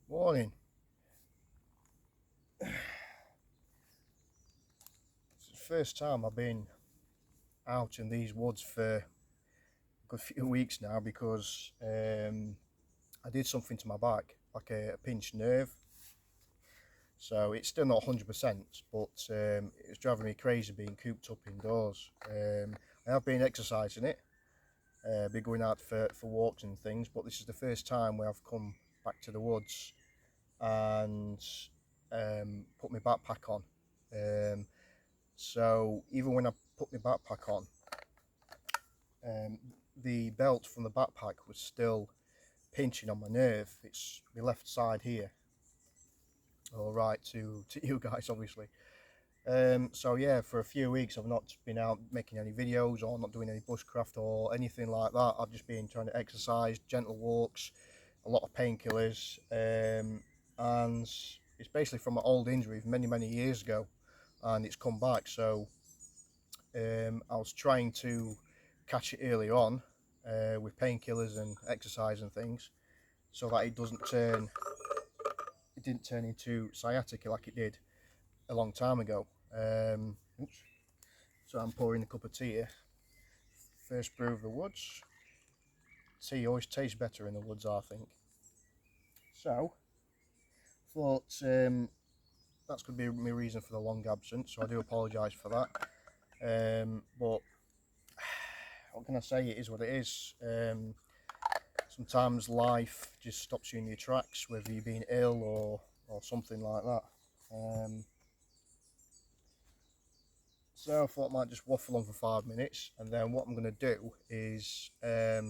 Morning. It's the first time I've been out in these woods for a good few weeks now because I did something to my back, like a pinched nerve. So it's still not 100%, but it's driving me crazy being cooped up indoors. I have been exercising it, been going out for walks and things, but this is the first time where I've come back to the woods and put my backpack on. Um, so even when I put my backpack on, um, the belt from the backpack was still pinching on my nerve. It's my left side here. All right, to you guys, obviously. So yeah, for a few weeks I've not been out making any videos or not doing any bushcraft or anything like that. I've just been trying to exercise, gentle walks, a lot of painkillers, and it's basically from an old injury from many years ago, and it's come back. So I was trying to catch it early on with painkillers and exercise and things, so that it didn't turn into sciatica like it did a long time ago. Oops. So I'm pouring a cup of tea here. First brew of the woods. Tea always tastes better in the woods, I think. So thought that's going to be my reason for the long absence. So I do apologise for that. But what can I say? It is what it is. Sometimes life just stops you in your tracks, whether you're being ill or something like that. Um, so I thought I might just waffle on for 5 minutes, and then what I'm going to do is I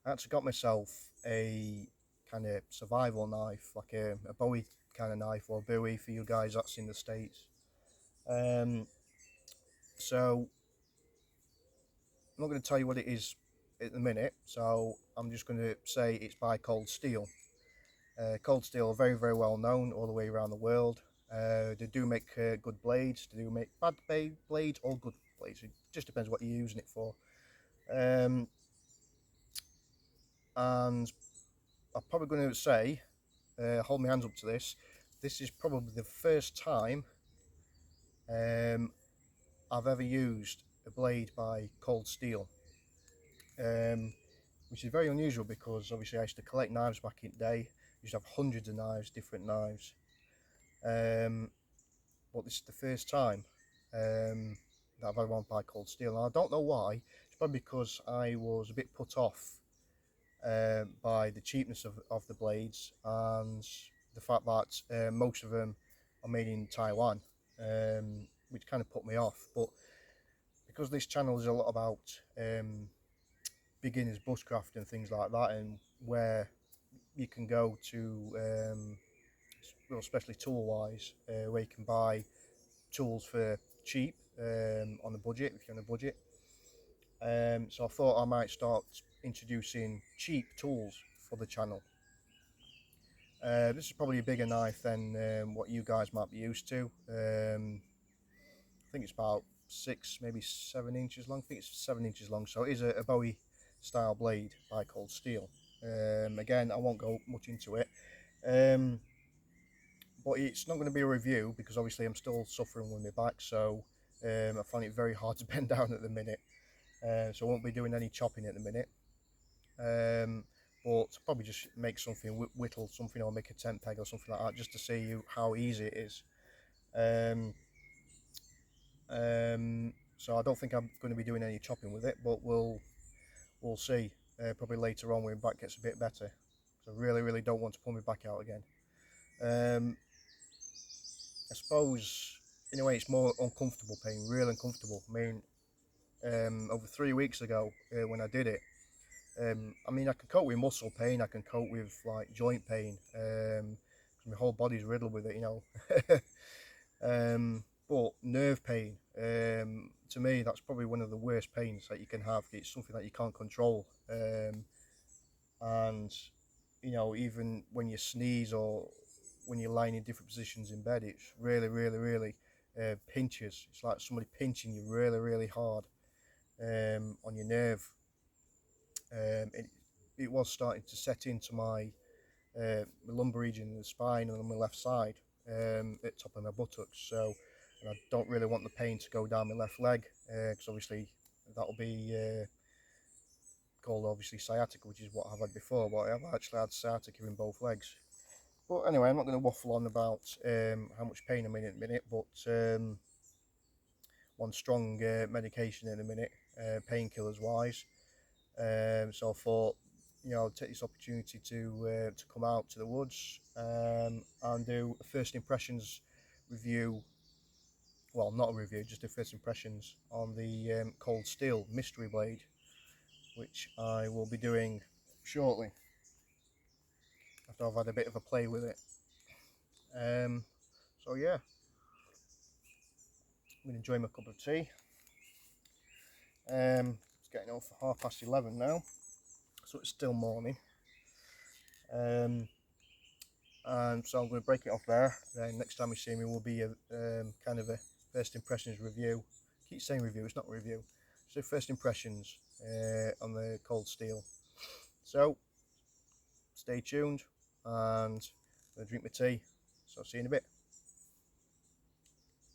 actually got myself a kind of survival knife, like a Bowie kind of knife or Bowie for you guys that's in the States. Um, so I'm not going to tell you what it is at the minute, so I'm just going to say it's by Cold Steel. Cold Steel, very well known all the way around the world. They do make good blades. They do make bad blades or good blades. It just depends what you're using it for. Um, and I'm probably going to say, hold my hands up to this. This is probably the first time um, I've ever used a blade by Cold Steel, um, which is very unusual because obviously I used to collect knives back in the day. I used to have hundreds of knives, different knives. Um, but this is the first time that I've had one by Cold Steel. And I don't know why. It's probably because I was a bit put off by the cheapness of the blades and the fact that most of them are made in Taiwan, which kind of put me off. But because this channel is a lot about beginners bushcraft and things like that, and where you can go to, well, especially tool wise, where you can buy tools for cheap on a budget if you're on a budget. So I thought I might start introducing cheap tools for the channel. This is probably a bigger knife than what you guys might be used to. I think it's about 6, maybe 7 inches long. I think it's 7 inches long. So it is a Bowie style blade by Cold Steel. Again, I won't go much into it. Um, but it's not going to be a review because obviously I'm still suffering with my back. So I find it very hard to bend down at the minute. So I won't be doing any chopping at the minute. But probably just make something, whittle something, or make a tent peg or something like that, just to see how easy it is. Um, so I don't think I'm going to be doing any chopping with it, but we'll see. Probably later on when my back gets a bit better. So I really don't want to pull my back out again. Um, I suppose in a way it's more uncomfortable pain, real uncomfortable. I mean, over 3 weeks ago when I did it, I mean, I can cope with muscle pain. I can cope with like joint pain. My whole body's riddled with it, you know. But nerve pain, to me, that's probably one of the worst pains that you can have. It's something that you can't control, and you know, even when you sneeze or when you're lying in different positions in bed, it's really pinches. It's like somebody pinching you really hard on your nerve. It was starting to set into my my lumbar region in the spine and on my left side, at top of my buttocks. So, and I don't really want the pain to go down my left leg, because obviously that'll be called obviously sciatica, which is what I've had before. But I've actually had sciatica in both legs. But anyway, I'm not going to waffle on about how much pain I'm in a minute, but one strong medication in a minute, painkillers wise. So I thought, take this opportunity to come out to the woods and do a first impressions review. Well, not a review, just a first impressions on the Cold Steel Mystery Blade, which I will be doing shortly after I've had a bit of a play with it. So yeah, I'm going to enjoy my cup of tea. It's getting on for 11:30 now, so it's still morning. And so I'm going to break it off there. Then next time you see me will be a kind of a first impressions review. I keep saying review, it's not a review. So first impressions on the Cold Steel. So stay tuned, and I'm going to drink my tea. So I'll see you in a bit.